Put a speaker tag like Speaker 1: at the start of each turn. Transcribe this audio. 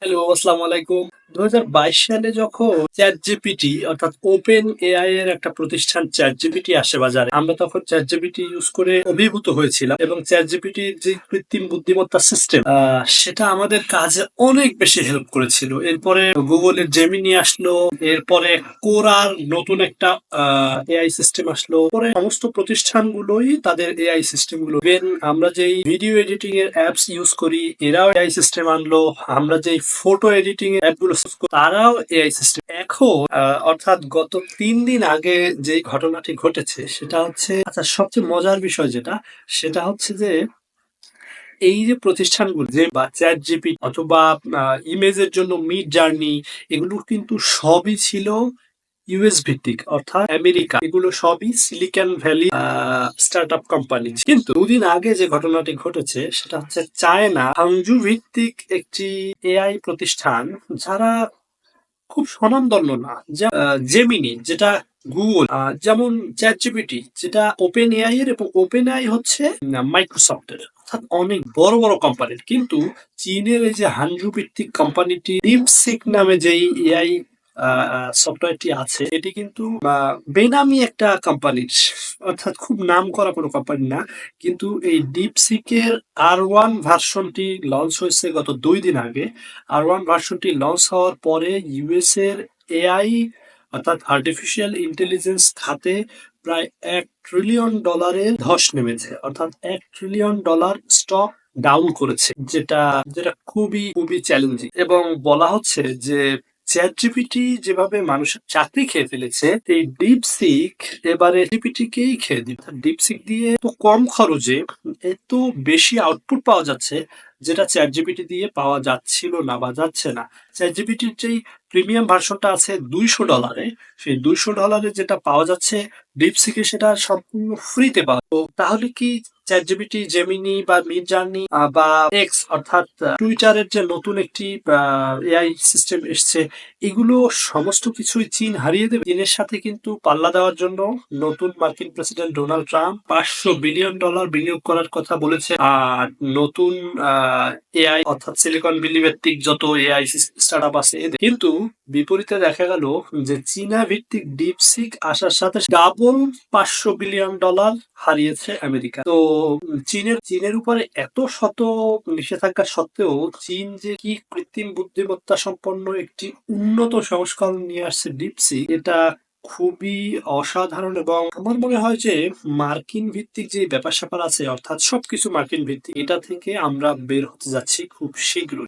Speaker 1: Hello, আসসালামু আলাইকুম। ২০২২ সালে যখন ChatGPT অর্থাৎ ওপেন এআই এর একটা প্রতিষ্ঠান ChatGPT আসে বাজারে, আমরা তখন ChatGPT ইউজ করে অভিভূত হয়েছিলাম এবং ChatGPT র যে কৃত্রিম বুদ্ধিমত্তা সিস্টেম সেটা আমাদের কাজে অনেক বেশি হেল্প করেছিল। এরপরে Google এর Gemini আসলো, এরপরে Quora নতুন একটা এআই সিস্টেম আসলো। পরে সমস্ত প্রতিষ্ঠানগুলোই তাদের এআই সিস্টেম গুলো ইভেন আমরা যেই ভিডিও এডিটিং এর অ্যাপস ইউজ করি এরাও এআই সিস্টেম আনলো। আমরা যেই ফটো এডিটিং এর অ্যাপ গুলো use করি, তারাও এআই সিস্টেম। এখন অর্থাৎ গত ৩ দিন আগে যেই ঘটনাটি ঘটেছে সেটা হচ্ছে, আচ্ছা, সবচেয়ে মজার বিষয় যেটা সেটা হচ্ছে যে এই যে প্রতিষ্ঠানগুলো যে বা চ্যাট জিপিটি অথবা ইমেজের জন্য মিড জার্নি, এগুলো কিন্তু সবই ছিল ইউএস ভিত্তিক অর্থাৎ আমেরিকা। এগুলো সবই silicon valley startup company. কিন্তু দুদিন আগে যে ঘটনাটি ঘটেছে সেটা হচ্ছে চায়না হাংজু ভিত্তিক একটি এআই প্রতিষ্ঠান, যারা খুব স্বনামধন্য না, জেমিনি যেটা গুগল, যেমন চ্যাট জিপিটি যেটা ওপেন এআই এর, এবং ওপেন এআই হচ্ছে মাইক্রোসফটের, অর্থাৎ অনেক বড় বড় কোম্পানির। কিন্তু চীনের এই যে হানজু ভিত্তিক কোম্পানিটি ডিপসিক নামে যেই এআই সফটওয়্যারটি আছে, এটি কিন্তু বেনামি একটা কোম্পানির, অর্থাৎ খুব নাম করা কোনো কোম্পানি না। কিন্তু এই ডিপসিকের আর 1 ভার্সনটি লঞ্চ হয়েছে গত 2 দিন আগে। আর 1 ভার্সনটি লঞ্চ হওয়ার পরে ইউএস এর এআই অর্থাৎ আর্টিফিশিয়াল ইন্টেলিজেন্স খাতে প্রায় $1 ট্রিলিয়ন ধস নেমেছে, অর্থাৎ $1 ট্রিলিয়ন স্টক ডাউন করেছে, যেটা যেটা খুবই খুবই চ্যালেঞ্জিং। এবং বলা হচ্ছে যে চ্যাট জিপিটি যেভাবে মানুষের চাকরি খেয়ে ফেলেছে, এই ডিপসিক এবারে জিপিটিকেই খেয়ে দিবে। ডিপসিক দিয়ে তো কম খরচে এত বেশি আউটপুট পাওয়া যাচ্ছে, যেটা চ্যাট জিপিটি দিয়ে পাওয়া যাচ্ছিল না বা যাচ্ছে না। চ্যাট জিপিটির যেই প্রিমিয়াম ভার্সনটা আছে $200, সেই $200 যেটা পাওয়া যাচ্ছে ডিপসিকে সেটা সম্পূর্ণ ফ্রিতে পাওয়া। তো তাহলে কি চ্যাট জিপিটি, জেমিনি বা মিড জার্নি বা এক্স অর্থাৎ টুইটারের যে নতুন একটি এআই সিস্টেম এসছে, এগুলো সমস্ত কিছুই চীন হারিয়ে দেবে? চীনের সাথে কিন্তু পাল্লা দেওয়ার জন্য নতুন মার্কিন প্রেসিডেন্ট ডোনাল্ড ট্রাম্প $500 বিলিয়ন বিনিয়োগ করার কথা বলেছে। আর নতুন এআই অর্থাৎ সিলিকন ভ্যালি ভিত্তিক যত এআই স্টার্টআপ আছে এদের। কিন্তু বিপরীতে দেখা গেল যে চীনা ভিত্তিক ডিপসিক আসার সাথে ডাবল $500 বিলিয়ন হারিয়েছে আমেরিকা। তো চীনের উপরে এত শত নিষেধাজ্ঞা সত্ত্বেও চীন যে কি কৃত্রিম বুদ্ধিমত্তা সম্পন্ন একটি উন্নত সংস্করণ নিয়ে আসছে ডিপসিক, এটা খুবই অসাধারণ। এবং আমার মনে হয় যে মার্কিন ভিত্তিক যে ব্যাপার স্যাপার আছে, অর্থাৎ সবকিছু মার্কিন ভিত্তিক, এটা থেকে আমরা বের হতে যাচ্ছি খুব শীঘ্রই।